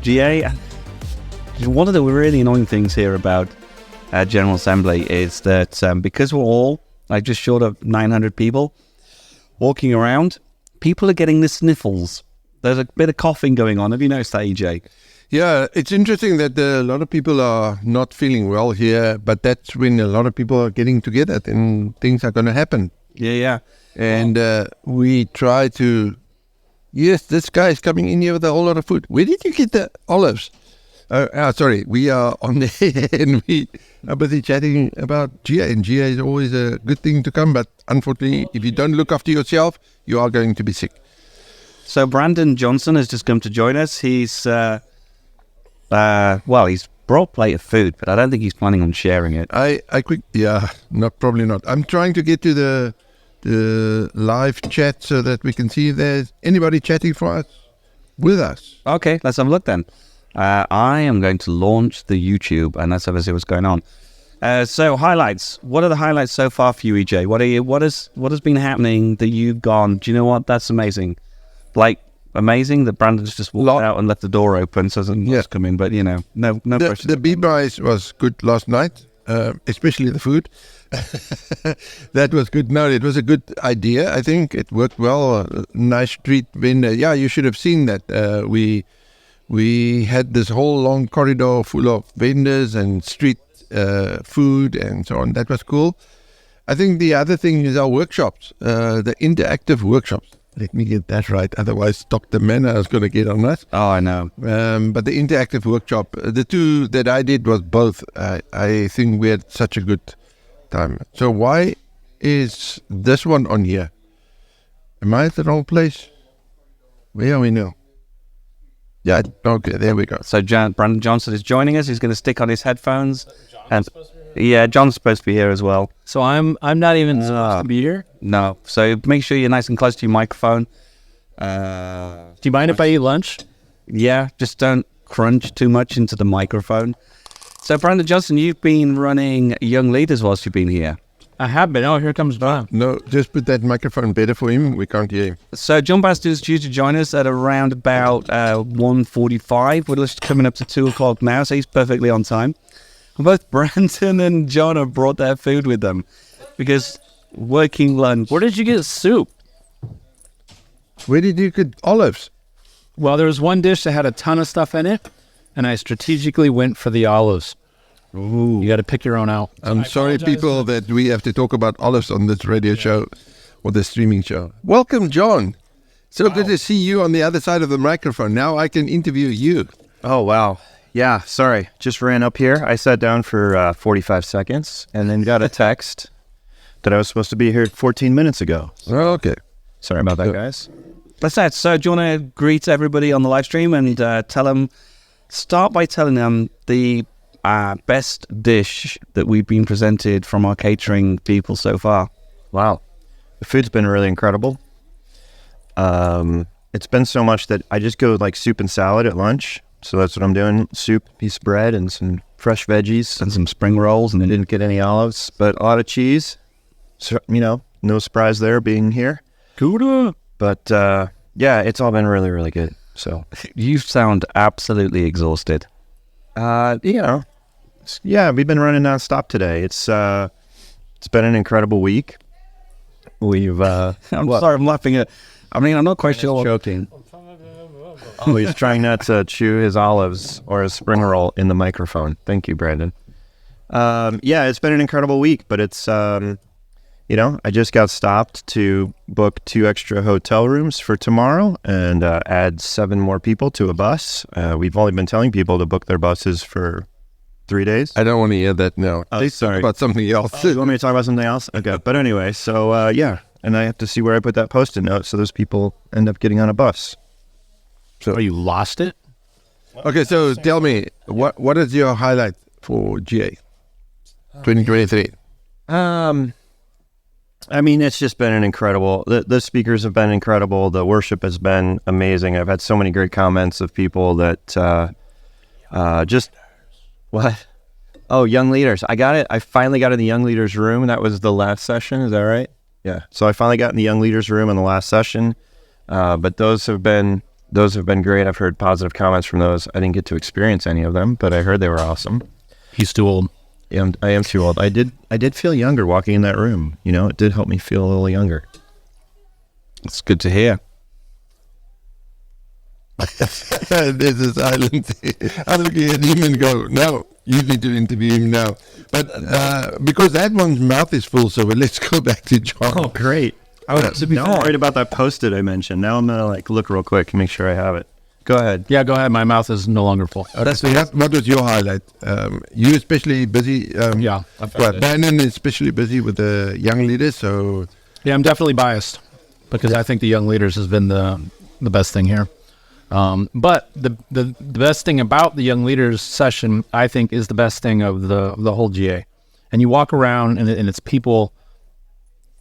GA, one of the really annoying things here about General Assembly is that because we're all like just short of 900 people walking around, people are getting the sniffles. There's a bit of coughing going on. Have you noticed that, EJ? Yeah, it's interesting that a lot of people are not feeling well here, but that's when a lot of people are getting together and things are going to happen. Yeah. And we try to, yes, this guy is coming in here with a whole lot of food. Where did you get the olives? Sorry, we are on there and we are busy chatting about GA. And GA is always a good thing to come, but unfortunately, if you don't look after yourself, you are going to be sick. So Brandon Johnson has just come to join us. He's... he's brought a plate of food, but I don't think he's planning on sharing it. Probably not. I'm trying to get to the live chat so that we can see if there's anybody chatting with us. Okay, let's have a look then. I am going to launch the YouTube, and let's have a see what's going on. So highlights. What are the highlights so far for you, EJ? What has been happening that you've gone, do you know what? That's amazing. Like, amazing that Brandon's just walked out and left the door open so someone's come in, but no pressure. The B-Buys was good last night, especially the food. That was good. No, it was a good idea. I think it worked well. Nice street vendor. Yeah, you should have seen that. We had this whole long corridor full of vendors and street food and so on. That was cool. I think the other thing is our workshops, the interactive workshops. Let me get that right. Otherwise, Dr. Manna is going to get on that. Oh, I know. But the interactive workshop, the two that I did was both. I think we had such a good time. So why is this one on here? Am I at the wrong place? Where are we now? Yeah, okay, there we go. So Brandon Johnson is joining us. He's going to stick on his headphones. John's supposed to be here as well. So I'm not even supposed to be here? No. So make sure you're nice and close to your microphone. Do you mind if I eat lunch? Yeah, just don't crunch too much into the microphone. So Brandon Johnson, you've been running Young Leaders whilst you've been here. I have been. Oh, here comes John. No, just put that microphone better for him. We can't hear him. So John Baster is due to join us at around about 1:45. We're just coming up to 2 o'clock now, so he's perfectly on time. Both Brandon and John have brought their food with them because working lunch. Where did you get soup? Where did you get olives? Well, there was one dish that had a ton of stuff in it, and I strategically went for the olives. Ooh. You got to pick your own out. I'm sorry, people, that we have to talk about olives on this radio show or the streaming show. Welcome, John. So good to see you on the other side of the microphone. Now I can interview you. Oh, wow. Yeah, sorry. Just ran up here. I sat down for 45 seconds and then got a text that I was supposed to be here 14 minutes ago. Oh, okay. Sorry about that, guys. That's that. So do you want to greet everybody on the live stream and start by telling them the best dish that we've been presented from our catering people so far? Wow. The food's been really incredible. It's been so much that I just go like soup and salad at lunch. So that's what I'm doing. Soup, piece of bread, and some fresh veggies. And some spring rolls. And I didn't get any olives, but a lot of cheese. So, no surprise there being here. Gouda. But, yeah, it's all been really, really good. So you sound absolutely exhausted. Yeah, we've been running nonstop today. It's been an incredible week. We've, I'm sorry, I'm laughing at, I'm not quite sure. Joking. Oh, he's trying not to chew his olives or his spring roll in the microphone. Thank you, Brandon. Yeah, it's been an incredible week, but it's, I just got stopped to book 2 extra hotel rooms for tomorrow and add 7 more people to a bus. We've only been telling people to book their buses for 3 days. I don't want to hear that now. Sorry. About something else. You want me to talk about something else? Okay, but anyway, so yeah, and I have to see where I put that Post-it note so those people end up getting on a bus. So you lost it? Okay, so tell me, what is your highlight for GA 2023? It's just been an incredible, the speakers have been incredible. The worship has been amazing. I've had so many great comments of people that what? Oh, Young Leaders. I got it. I finally got in the Young Leaders room. That was the last session. Is that right? Yeah. So I finally got in the Young Leaders room in the last session. But those have been those have been great. I've heard positive comments from those. I didn't get to experience any of them, but I heard they were awesome. He's too old. Yeah, I am too old. I did feel younger walking in that room. You know, it did help me feel a little younger. It's good to hear. There's a silence. I'm looking at him and go, no, you need to interview him now. But because that one's mouth is full, so let's go back to John. Oh, great. Now I'm worried about that Post-it I mentioned. Now I'm going to like look real quick and make sure I have it. Go ahead. Yeah, go ahead. My mouth is no longer full. What was your highlight? You especially busy. Yeah. Brandon is especially busy with the young leaders, so... Yeah, I'm definitely biased because I think the young leaders has been the best thing here. But the best thing about the young leaders session, I think, is the best thing of the whole GA. And you walk around and it's people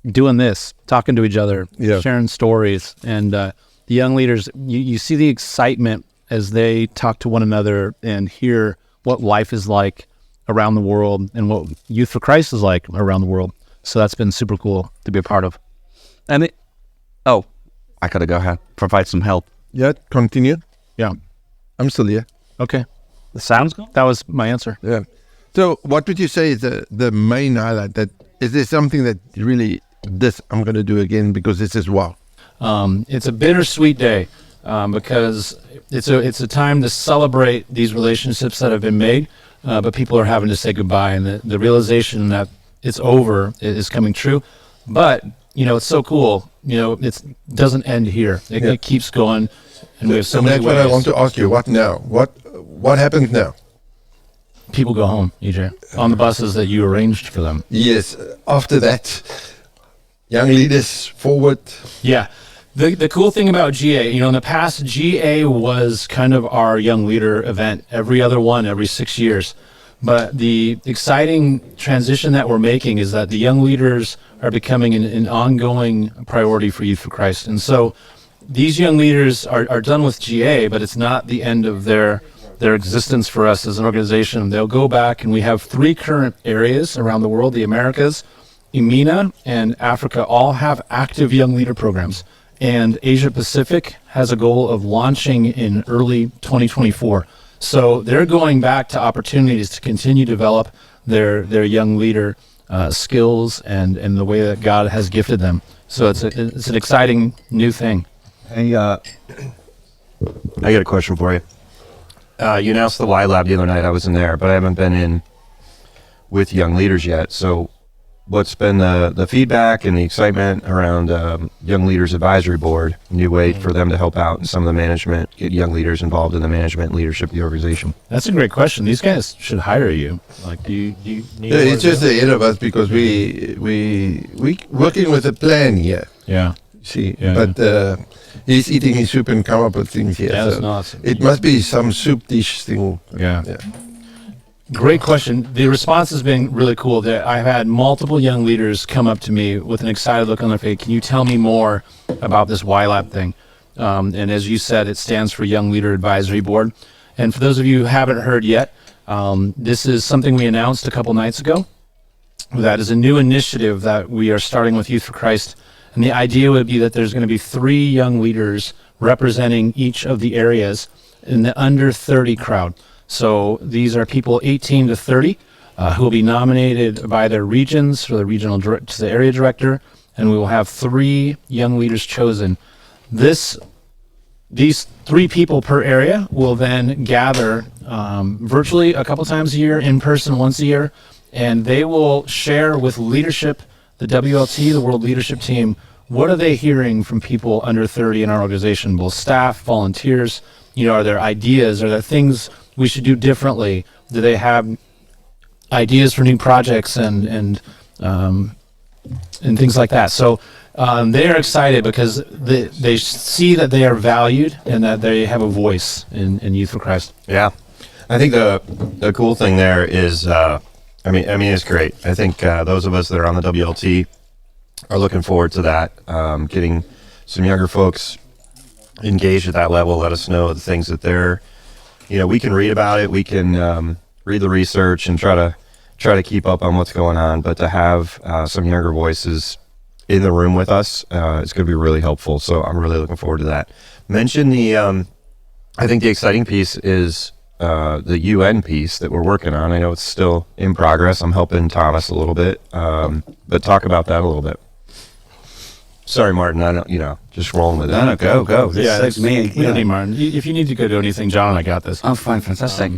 doing this, talking to each other, sharing stories. And the young leaders, you see the excitement as they talk to one another and hear what life is like around the world and what Youth for Christ is like around the world. So that's been super cool to be a part of. And I gotta go ahead, provide some help. Yeah, continue. Yeah. I'm still here. Okay. The sounds good? That was my answer. Yeah. So what would you say is the main highlight? Is there something that really, I'm going to do again because this is wow? It's a bittersweet day because it's a time to celebrate these relationships that have been made, but people are having to say goodbye, and the realization that it's over is coming true. But it's so cool. It doesn't end here. It keeps going, and we have so many that's ways. what I want to ask you. What now? What happens now? People go home, EJ, on the buses that you arranged for them. Yes. After that, young leaders forward. Yeah. The cool thing about GA, in the past, GA was kind of our young leader event, every 6 years. But the exciting transition that we're making is that the young leaders are becoming an ongoing priority for Youth for Christ. And so these young leaders are done with GA, but it's not the end of their existence for us as an organization. They'll go back, and we have 3 current areas around the world. The Americas, EMENA, and Africa all have active young leader programs. And Asia Pacific has a goal of launching in early 2024. So they're going back to opportunities to continue to develop their young leader skills and the way that God has gifted them. So it's an exciting new thing. Hey, I got a question for you. You announced the Y Lab the other night. I wasn't there, but I haven't been in with young leaders yet. So what's been the feedback and the excitement around Young Leaders Advisory Board, a new way for them to help out in some of the management, get young leaders involved in the management and leadership of the organization? That's a great question. These guys should hire you. Like, do you need It's just ahead of us because we working with a plan here. Yeah. See, Yeah. but he's eating his soup and come up with things here. Yeah, that's so nuts. it must be some soup dish thing. Yeah. Yeah. Great question. The response has been really cool. I've had multiple young leaders come up to me with an excited look on their face. Can you tell me more about this YLAB thing? And as you said, it stands for Young Leader Advisory Board. And for those of you who haven't heard yet, this is something we announced a couple nights ago. That is a new initiative that we are starting with Youth for Christ. And the idea would be that there's going to be 3 young leaders representing each of the areas in the under 30 crowd. So these are people 18 to 30 who will be nominated by their regions for the regional to the area director, and we will have 3 young leaders chosen. These 3 people per area will then gather virtually a couple times a year, in person once a year, and they will share with leadership, the WLT, the World Leadership Team, what are they hearing from people under 30 in our organization, both staff, volunteers. Are there ideas? Are there things we should do differently? Do they have ideas for new projects and things like that? So they are excited because they see that they are valued and that they have a voice in Youth for Christ. Yeah, I think the cool thing there is, I mean, it's great. I think those of us that are on the WLT are looking forward to that, getting some younger folks engaged at that level. Let us know the things that they're, we can read about it. We can read the research and try to keep up on what's going on. But to have some younger voices in the room with us is going to be really helpful. So I'm really looking forward to that. mention the, I think the exciting piece is the UN piece that we're working on. I know it's still in progress. I'm helping Thomas a little bit, but talk about that a little bit. Sorry, Martin. I don't, just rolling with it. No, go. This saves me. We don't need Martin. If you need to go do anything, John, I got this. Oh, fine, fantastic.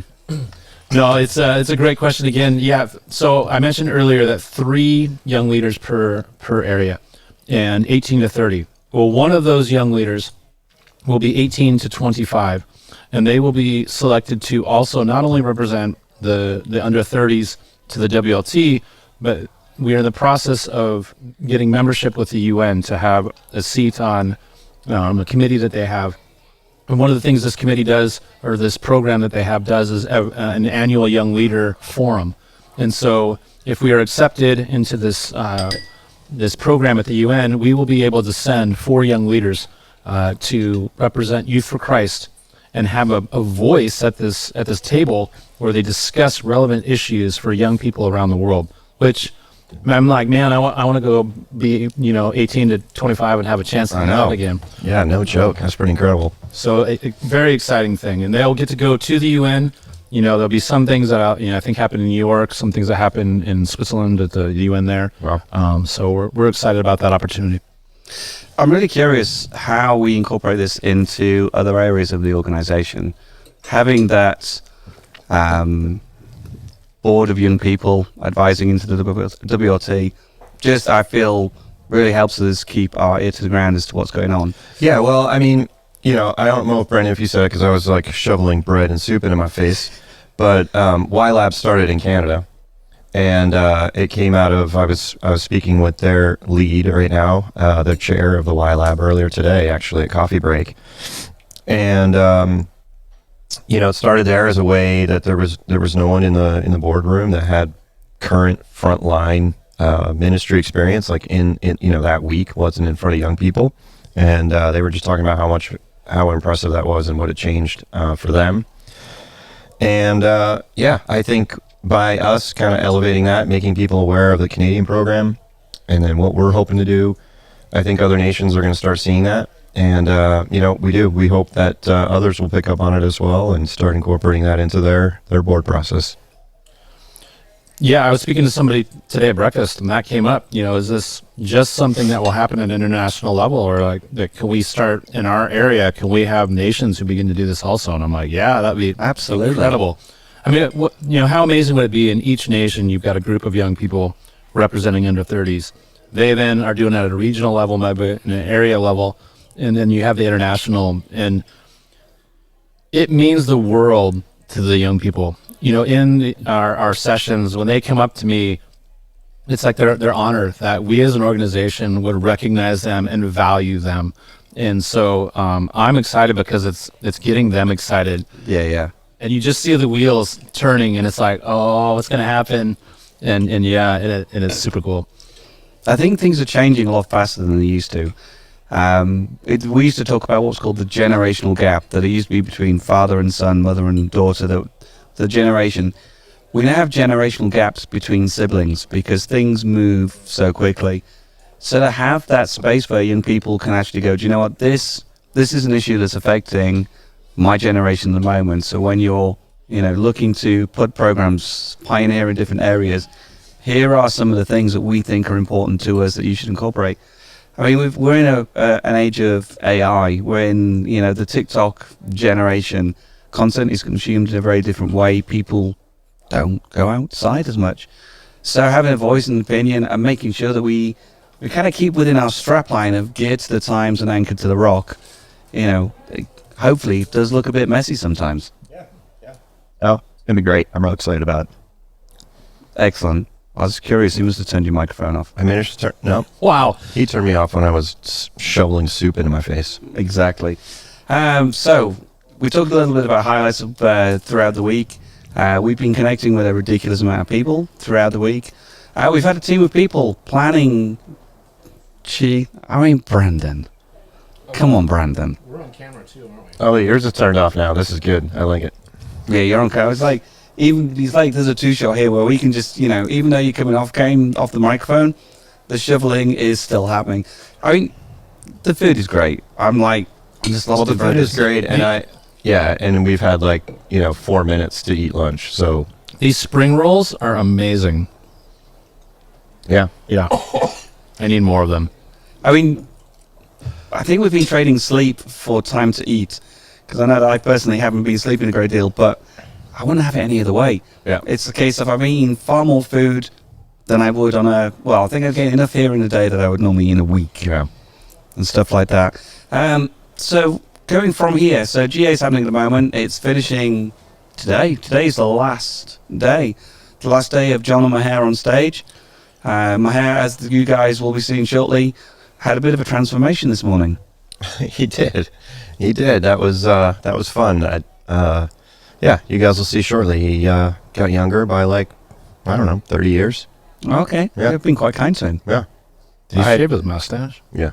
No, it's a great question again. Yeah. So I mentioned earlier that 3 young leaders per area, and 18 to 30. Well, one of those young leaders will be 18 to 25, and they will be selected to also not only represent the under 30s to the WLT, but we are in the process of getting membership with the UN to have a seat on a committee that they have. And one of the things this committee does, or this program that they have does, is an annual young leader forum. And so if we are accepted into this this program at the UN, we will be able to send 4 young leaders to represent Youth for Christ and have a voice at this table where they discuss relevant issues for young people around the world, which I'm like, man, I want to go be, 18 to 25 and have a chance at that again. Yeah, no joke. That's pretty incredible. So a very exciting thing. And they'll get to go to the UN. There'll be some things that I think happen in New York, some things that happen in Switzerland at the UN there. Wow. So we're excited about that opportunity. I'm really curious how we incorporate this into other areas of the organization. Having that board of young people advising into the WLT, I feel really helps us keep our ear to the ground as to what's going on. Yeah, well, I mean, I don't know, Brendan, if you said it, because I was like shoveling bread and soup into my face, but YLab started in Canada, and it came out of, I was speaking with their lead right now, the chair of the YLab earlier today, actually, at coffee break, and it started there as a way that there was no one in the boardroom that had current frontline ministry experience, like in that week wasn't in front of young people, and they were just talking about how impressive that was and what it changed for them. And I think by us kind of elevating that, making people aware of the Canadian program, and then what we're hoping to do, I think other nations are going to start seeing that. And, we hope that others will pick up on it as well and start incorporating that into their board process. Yeah, I was speaking to somebody today at breakfast, and that came up. Is this just something that will happen at an international level, or can we start in our area? Can we have nations who begin to do this also? And I'm like, yeah, that'd be absolutely incredible. I mean, how amazing would it be in each nation you've got a group of young people representing under 30s. They then are doing that at a regional level, maybe an area level, and then you have the international, and it means the world to the young people. In our sessions, when they come up to me, it's like they're honored that we as an organization would recognize them and value them. And so I'm excited because it's getting them excited. Yeah. And you just see the wheels turning, and it's like, oh, what's going to happen? And it's super cool. I think things are changing a lot faster than they used to. We used to talk about what's called the generational gap, that it used to be between father and son, mother and daughter, the generation. We now have generational gaps between siblings because things move so quickly. So to have that space where young people can actually go, do you know what, this is an issue that's affecting my generation at the moment. So when you're looking to put programs, pioneer in different areas, here are some of the things that we think are important to us that you should incorporate. I mean, we're in an age of AI. We're in the TikTok generation. Content is consumed in a very different way. People don't go outside as much. So having a voice and opinion and making sure that we kind of keep within our strapline of geared to the times and anchored to the rock, hopefully it does look a bit messy sometimes. Yeah. Oh, it's going to be great. I'm real excited about it. Excellent. I was curious, you must have turned your microphone off. I managed to turn, no. Wow. He turned me off when I was shoveling soup into my face. Exactly. So we talked a little bit about highlights throughout the week. We've been connecting with a ridiculous amount of people throughout the week. We've had a team of people planning. Brandon. Come on, Brandon. We're on camera too, aren't we? Oh, yours is turned off now. This is good. I like it. Yeah, you're on camera. It's like, there's a two-shot here where we can just, even though you're coming off the microphone, the shoveling is still happening. I mean, the food is great. I'm like, Just Well, lost the it food is great, and and we've had 4 minutes to eat lunch, so These spring rolls are amazing. yeah. Yeah. I need more of them. I mean, I think we've been trading sleep for time to eat, because I know that I personally haven't been sleeping a great deal, but I wouldn't have it any other way. Yeah. It's a case of I'm eating far more food than I would on I think I'm getting enough here in a day that I would normally eat in a week. Yeah. And stuff like that. So going from here, so GA is happening at the moment. It's finishing today. Today's the last day. The last day of John and Maher on stage. Maher, as you guys will be seeing shortly, had a bit of a transformation this morning. He did. That was fun. You guys will see shortly. He got younger by 30 years. Okay. Yeah. You've been quite kind to him. Yeah. Did he shave his mustache? Yeah.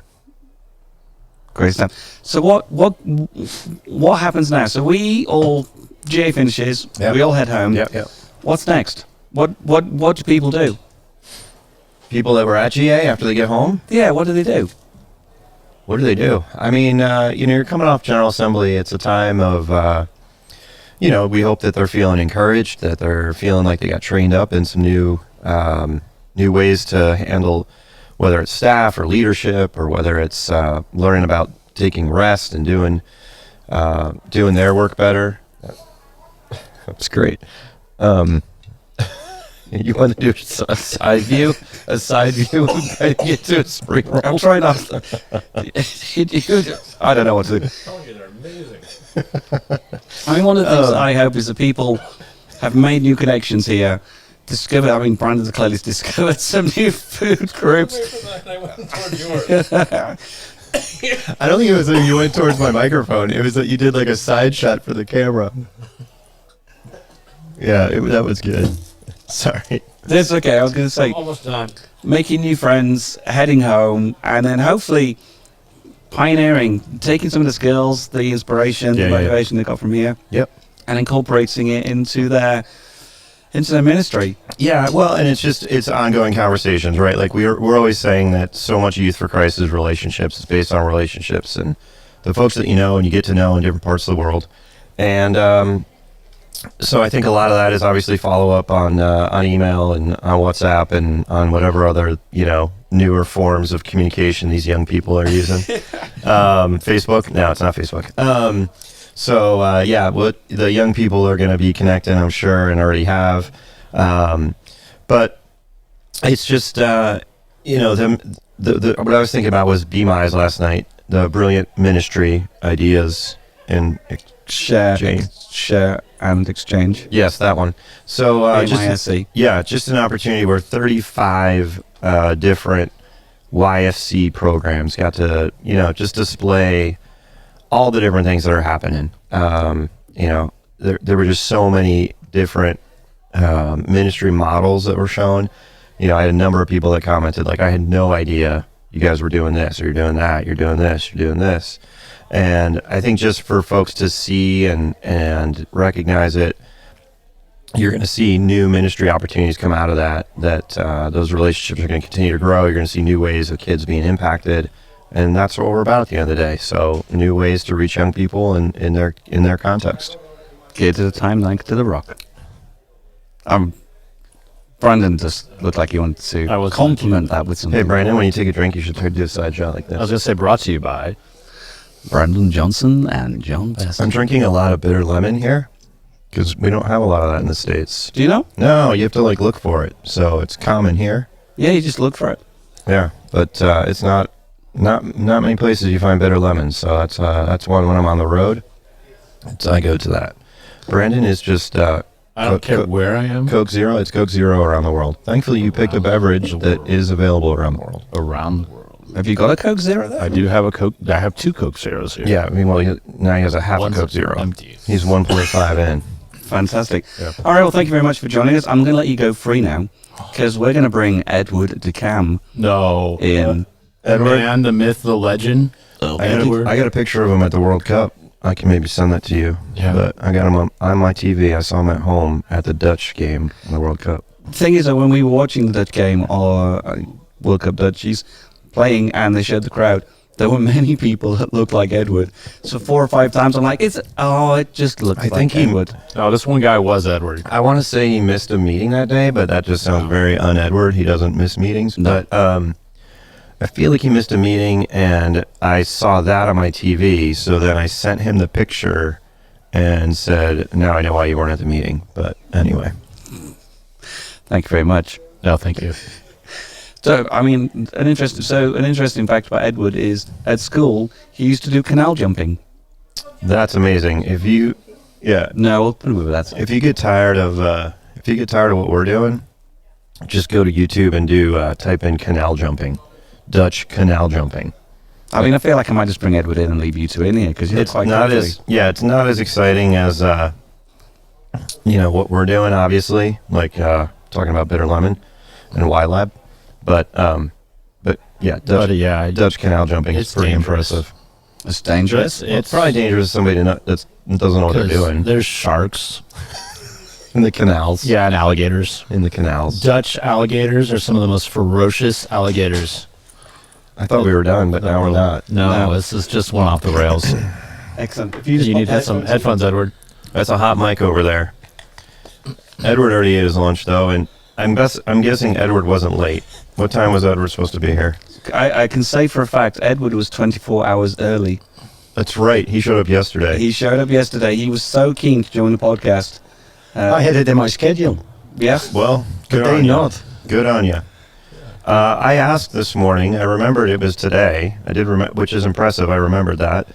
Great stuff. So what happens now? So GA finishes. Yep. We all head home. Yeah. What's next? What do people do? People that were at GA after they get home, Yeah. What do they do? what do they do? I mean, you're coming off General Assembly. It's a time of, we hope that they're feeling encouraged, that they're feeling like they got trained up in some new ways to handle, whether it's staff or leadership, or whether it's learning about taking rest and doing their work better. That's great. You want to do a side view? A side view? Get to a spring roll? I'm trying not. I don't know what to do. They're amazing. I mean, one of the things that I hope is that people have made new connections here. Brandon's clearly discovered some new food groups. I went toward yours. I don't think it was that you went towards my microphone. It was that you did a side shot for the camera. Yeah, that was good. Sorry. That's okay. I was going to say, Almost done. making new friends, heading home, and then hopefully pioneering, taking some of the skills, the inspiration, the motivation they got from here, Yep. and incorporating it into their ministry. Yeah, well, and it's ongoing conversations, right? Like we're always saying that so much Youth for Christ is relationships. It's based on relationships and the folks that you know and you get to know in different parts of the world. And so I think a lot of that is obviously follow up on email and on WhatsApp and on whatever other newer forms of communication these young people are using. Facebook? No, it's not Facebook. What the young people are going to be connecting, I'm sure, and already have. But it's just what I was thinking about was Be Mi's last night, the brilliant ministry ideas and Share and exchange. yes, that one. So AMISC. just an opportunity where 35 different YFC programs got to just display all the different things that are happening. There were just so many different ministry models that were shown. I had a number of people that commented I had no idea you guys were doing this, or you're doing that, you're doing this, you're doing this. And I think just for folks to see and recognize it, you're going to see new ministry opportunities come out of that those relationships are going to continue to grow. You're going to see new ways of kids being impacted. And that's what we're about at the end of the day. So new ways to reach young people in their context. Kids at a time, like to the rock. Brandon just looked like he wanted to compliment that with something. Hey, Brandon, when you take a drink, you should try to do a side shot like this. I was going to say brought to you by Brandon Johnson and John Best. I'm drinking a lot of bitter lemon here because we don't have a lot of that in the States. Do you know? No, you have to look for it. So it's common here. Yeah, you just look for it. Yeah, but it's not many places you find bitter lemons. So that's one when I'm on the road. So I go to that. Brandon is just I don't care where I am. Coke Zero. It's Coke Zero around the world. Thankfully, you picked a beverage that is available around the world. Around the world. Have you got a Coke Zero there? I do have a Coke. I have 2 Coke Zeros here. Yeah, I mean, now he has a half a One's Coke Zero. empty. He's 1.5 in. Fantastic. Yeah. All right, well, thank you very much for joining us. I'm going to let you go free now, because we're going to bring Edward DeCam No. in. The man, the myth, the legend. I got a picture of him at the World Cup. I can maybe send that to you. Yeah. But I got him on my TV. I saw him at home at the Dutch game in the World Cup. The thing is that when we were watching the Dutch game, or World Cup Dutchies playing, and they showed the crowd, there were many people that looked like Edward. So 4 or 5 times I'm like, it just looks I like think Edward. Oh, this one guy was Edward. I want to say he missed a meeting that day, but that just sounds very un-Edward. He doesn't miss meetings. No. But I feel like he missed a meeting, and I saw that on my TV. So then I sent him the picture and said, now I know why you weren't at the meeting. But anyway. Thank you very much. No, thank you. So, I mean, an interesting fact about Edward is at school he used to do canal jumping. That's amazing. If you get tired of what we're doing, just go to YouTube and do type in canal jumping, Dutch canal jumping. I mean, I feel like I might just bring Edward in and leave you two in here because It's not as exciting as what we're doing, obviously, like talking about bitter lemon and Y-Lab, but yeah, Dutch canal jumping is pretty dangerous. impressive. It's dangerous. It's Probably dangerous to somebody that doesn't know what they're doing There's sharks. in the canals. Yeah, and alligators. In the canals. Dutch alligators are some of the most ferocious alligators. I thought we were done, but now we're not. No, this is just one off the rails. Excellent. If You need to have some headphones, Edward. That's a hot mic over there. Edward already ate his lunch though, and I'm guessing Edward wasn't late. What time was Edward supposed to be here? I can say for a fact Edward was 24 hours early. That's right. He showed up yesterday. He showed up yesterday. He was so keen to join the podcast. I had it in my schedule. Yes. Well, good Today on you. not. Good on you. I asked this morning. I remembered it was today. I did remember, which is impressive. I remembered that.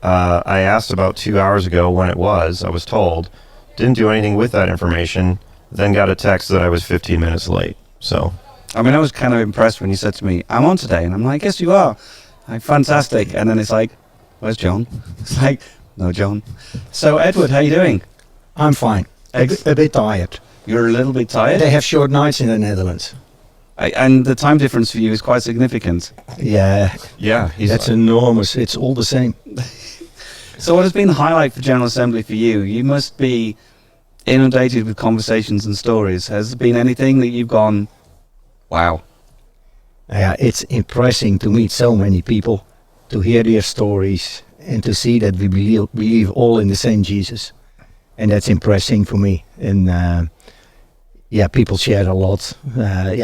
I asked about 2 hours ago when it was. I was told. Didn't do anything with that information. Then got a text that I was 15 minutes late. So, I mean, I was kind of impressed when you said to me, "I'm on today," and I'm like, "Yes, you are." Like, fantastic. And then it's like, "Where's John?" It's like, "No, John." So, Edward, how you doing? I'm fine. A bit tired. You're a little bit tired. They have short nights in the Netherlands. And the time difference for you is quite significant. Yeah, yeah, that's enormous. It's all the same. So what has been the highlight for General Assembly for you? You must be inundated with conversations and stories. Has there been anything that you've gone, wow? Yeah, it's impressive to meet so many people, to hear their stories, and to see that we believe all in the same Jesus. And that's impressive for me. And people share a lot.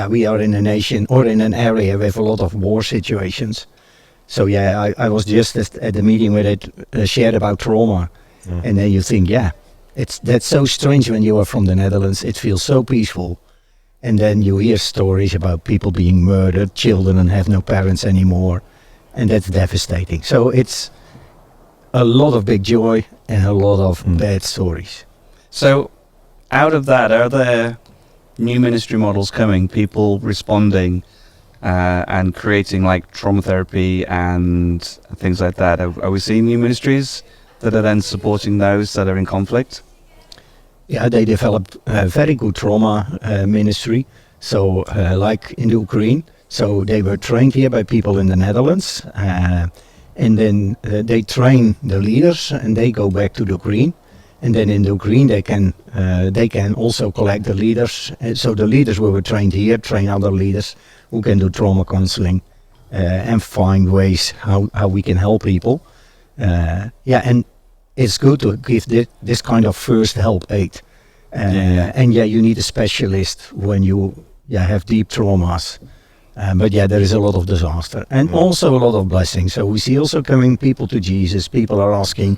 We are in a nation or in an area with a lot of war situations. So I was just at the meeting where it shared about trauma. And then you think, that's so strange when you are from the Netherlands. It feels so peaceful. And then you hear stories about people being murdered, children and have no parents anymore. And that's devastating. So it's a lot of big joy and a lot of bad stories. So out of that, are there new ministry models coming, people responding and creating like trauma therapy and things like that? Are we seeing new ministries that are then supporting those that are in conflict? Yeah, they developed a very good trauma ministry. So like in the Ukraine, so they were trained here by people in the Netherlands. And then they train the leaders and they go back to the Ukraine. And then in the Ukraine they can also collect the leaders. So the leaders who were trained here train other leaders who can do trauma counseling and find ways how we can help people. And it's good to give this kind of first help aid. And you need a specialist when you have deep traumas. But there is a lot of disaster and also a lot of blessing. So we see also coming people to Jesus. People are asking,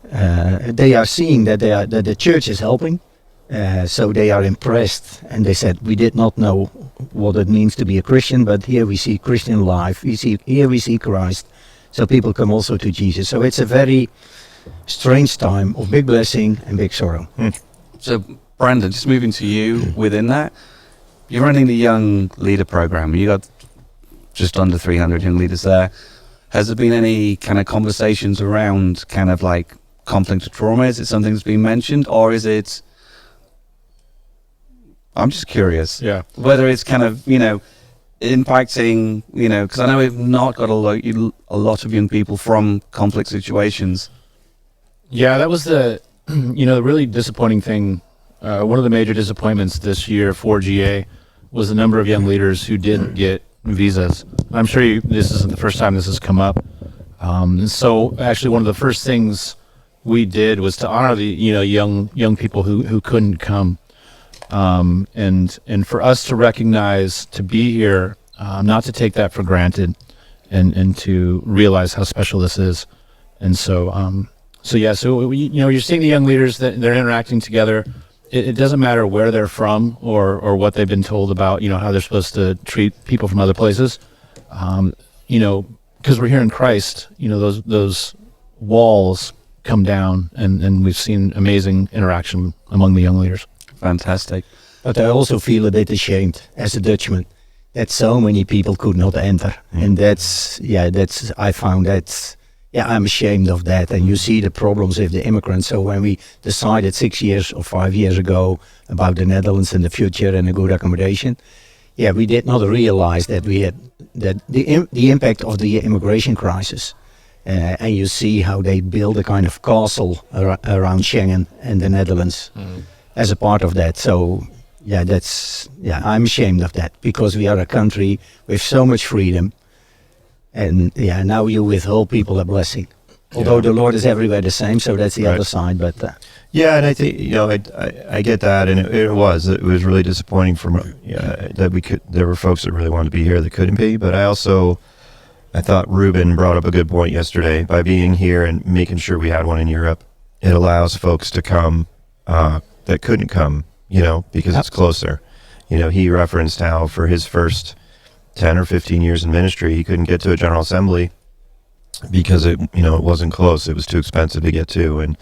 they are seeing that that the church is helping. So they are impressed and they said, we did not know what it means to be a Christian, but here we see Christian life. Here we see Christ. So people come also to Jesus. So it's a very strange time of big blessing and big sorrow. So Brandon, just moving to you within that, you're running the Young Leader Program. You got just under 300 young leaders there. Has there been any kind of conversations around kind of like conflict or trauma? Is it something that's been mentioned, or is it? I'm just curious. Yeah. Whether it's kind of impacting because I know we've not got a lot of young people from conflict situations. Yeah, that was the the really disappointing thing. One of the major disappointments this year for GA was the number of young leaders who didn't get visas. I'm sure this isn't the first time this has come up. And so actually one of the first things we did was to honor the young people who couldn't come, and for us to recognize, to be here, not to take that for granted, and to realize how special this is. And so you're seeing the young leaders that they're interacting together. It doesn't matter where they're from or what they've been told about, how they're supposed to treat people from other places. Because we're here in Christ, those walls come down, and we've seen amazing interaction among the young leaders. Fantastic. But I also feel a bit ashamed as a Dutchman that so many people could not enter. And I'm ashamed of that. And you see the problems with the immigrants. So when we decided 6 years or 5 years ago about the Netherlands and the future and a good accommodation, we did not realize that we had the impact of the immigration crisis. And you see how they build a kind of castle around Schengen and the Netherlands as a part of that. So I'm ashamed of that, because we are a country with so much freedom. And now you withhold people a blessing. Although the Lord is everywhere the same, so that's the other side. But yeah, and I think I get that, and it was really disappointing that there were folks that really wanted to be here that couldn't be. But I thought Ruben brought up a good point yesterday. By being here and making sure we had one in Europe, it allows folks to come that couldn't come, because it's closer. He referenced how for his first 10 or 15 years in ministry, he couldn't get to a General Assembly because it wasn't close. It was too expensive to get to. And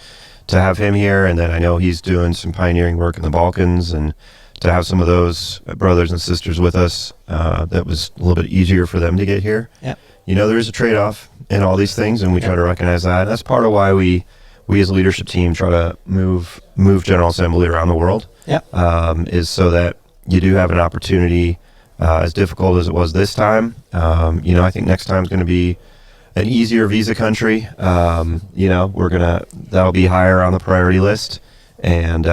to have him here, and then I know he's doing some pioneering work in the Balkans, and to have some of those brothers and sisters with us, that was a little bit easier for them to get here. Yeah. There is a trade-off in all these things, and we try to recognize that. And that's part of why we as a leadership team try to move General Assembly around the world. Yeah. Is so that you do have an opportunity. As difficult as it was this time, I think next time is going to be an easier visa country. That'll be higher on the priority list, and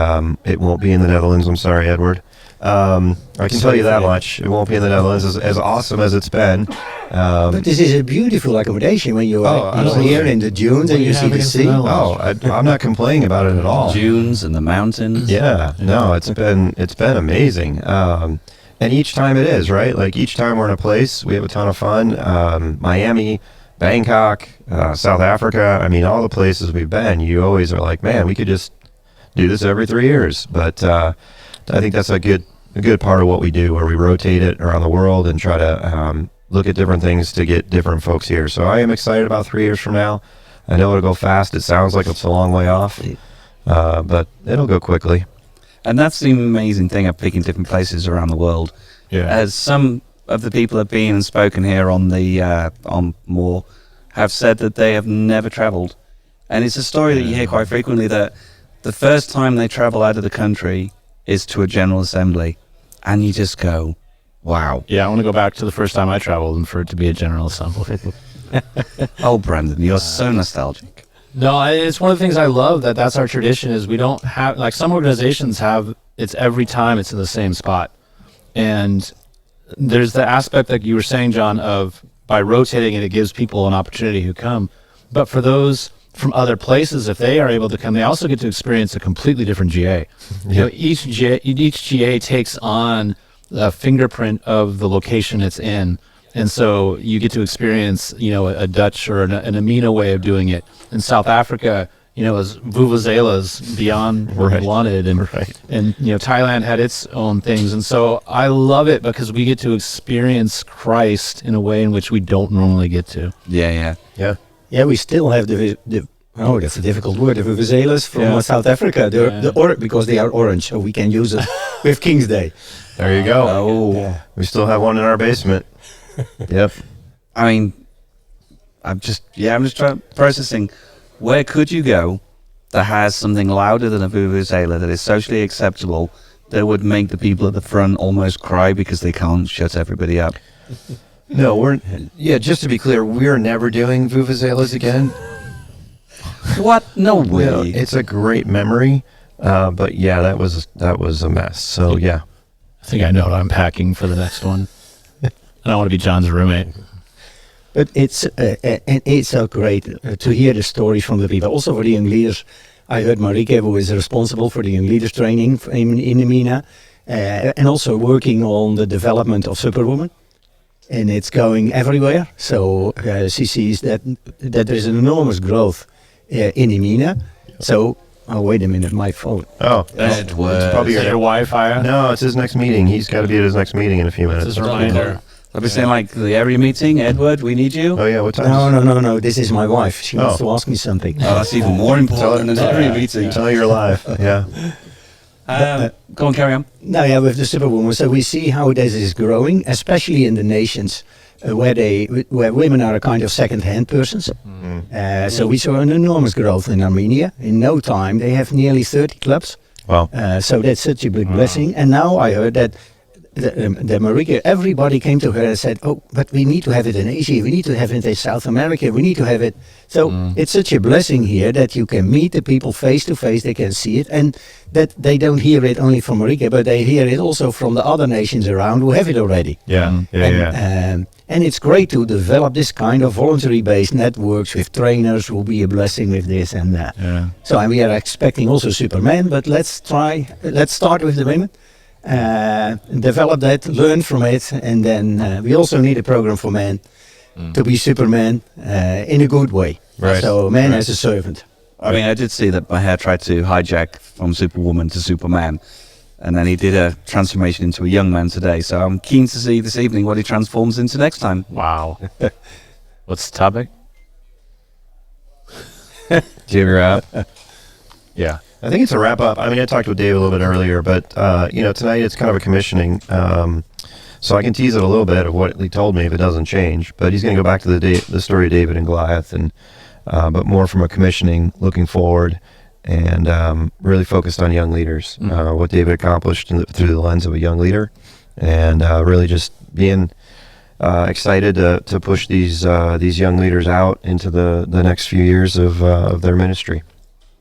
it won't be in the Netherlands. I'm sorry, Edward. I can tell you that much. It won't be in the Netherlands, as awesome as it's been. But this is a beautiful accommodation when you are here in the dunes and you see the sea. I'm not complaining about it at all. Dunes and the mountains. Yeah, no, it's been amazing. And each time it is, right? Like each time we're in a place, we have a ton of fun. Miami, Bangkok, South Africa. I mean, all the places we've been, you always are like, man, we could just do this every 3 years. But I think that's a good part of what we do, where we rotate it around the world and try to look at different things to get different folks here. So I am excited about 3 years from now. I know it'll go fast. It sounds like it's a long way off, but it'll go quickly. And that's the amazing thing of picking different places around the world. Yeah. As some of the people have been and spoken here on the on More have said that they have never traveled. And it's a story that you hear quite frequently, that the first time they travel out of the country is to a General Assembly. And you just go, wow. Yeah, I want to go back to the first time I traveled and for it to be a General Assembly. Oh, Brandon, you're so nostalgic. No, it's one of the things I love, that's our tradition, is we don't have, like some organizations have, it's every time it's in the same spot. And there's the aspect that you were saying, John, of by rotating it gives people an opportunity who come. But for those from other places, if they are able to come, they also get to experience a completely different GA. Each GA takes on a fingerprint of the location it's in. And so you get to experience, a Dutch or an Amina way of doing it. In South Africa, as vuvuzelas beyond what we wanted, and Thailand had its own things. And so I love it because we get to experience Christ in a way in which we don't normally get to. Yeah. Yeah, we still have that's a difficult word, the vuvuzelas from South Africa. Because they are orange, so we can use it with King's Day. There you go. We still have one in our basement. Yep. I mean, I'm just processing. Where could you go that has something louder than a vuvuzela that is socially acceptable, that would make the people at the front almost cry because they can't shut everybody up? No, just to be clear, we're never doing vuvuzelas again. What? No way. No, it's a great memory, but yeah, that was a mess. So yeah. I think I know what I'm packing for the next one. I don't want to be John's roommate. But it's so great to hear the stories from the people. Also for the young leaders, I heard Marike, who is responsible for the young leaders training in the MENA, and also working on the development of Superwoman. And it's going everywhere. So she sees that there is an enormous growth in the MENA. So, oh, wait a minute, my phone. Oh, Edward. it's probably Is it your Wi-Fi? No, it's his next meeting. He's got to be at his next meeting in a few minutes. This is a reminder. I'll be saying like the area meeting. Edward, we need you. Oh yeah, what time? No. This is my wife. She wants to ask me something. Oh, that's even more important than an area meeting. Tell her you're live. Yeah. Go on, carry on. No, yeah, with the Superwoman. So we see how this is growing, especially in the nations where women are a kind of second-hand persons. So we saw an enormous growth in Armenia. In no time, they have nearly 30 clubs. Wow. So that's such a big blessing. And now I heard that the Marika, everybody came to her and said, "Oh, but we need to have it in Asia. We need to have it in South America. We need to have it." So it's such a blessing here that you can meet the people face to face. They can see it, and that they don't hear it only from Marika, but they hear it also from the other nations around who have it already. Yeah. And it's great to develop this kind of voluntary-based networks with trainers who will be a blessing with this. And so we are expecting also Superman, but let's start with the women. Develop that, learn from it, and then we also need a program for men to be Superman in a good way. Right. So man as a servant. I mean, I did see that Maher tried to hijack from Superwoman to Superman, and then he did a transformation into a young man today. So I'm keen to see this evening what he transforms into next time. Wow. What's the topic? Jigger up. Yeah. I think it's a wrap up. I mean, I talked with Dave a little bit earlier, but tonight it's kind of a commissioning. So I can tease it a little bit of what he told me if it doesn't change. But he's going to go back to the story of David and Goliath, and but more from a commissioning, looking forward, and really focused on young leaders. What David accomplished through the lens of a young leader, and really just being excited to push these young leaders out into the next few years of their ministry.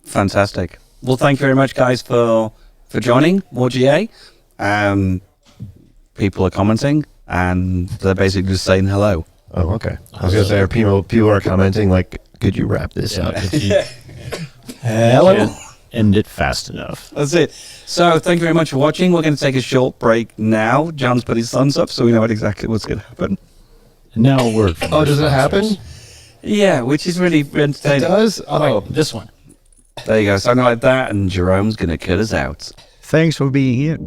Fantastic. Well, thank you very much, guys, for joining More GA. People are commenting, and they're basically just saying hello. Oh, okay. I was going to say, people are commenting like, could you wrap this up? Hello. Can't end it fast enough. That's it. So thank you very much for watching. We're going to take a short break now. John's put his thumbs up, so we know exactly what's going to happen. Now a word from Oh, our does it happen? sponsors. Yeah, which is really entertaining. It does? Oh. This one. There you go. Something like that, and Jerome's going to cut us out. Thanks for being here.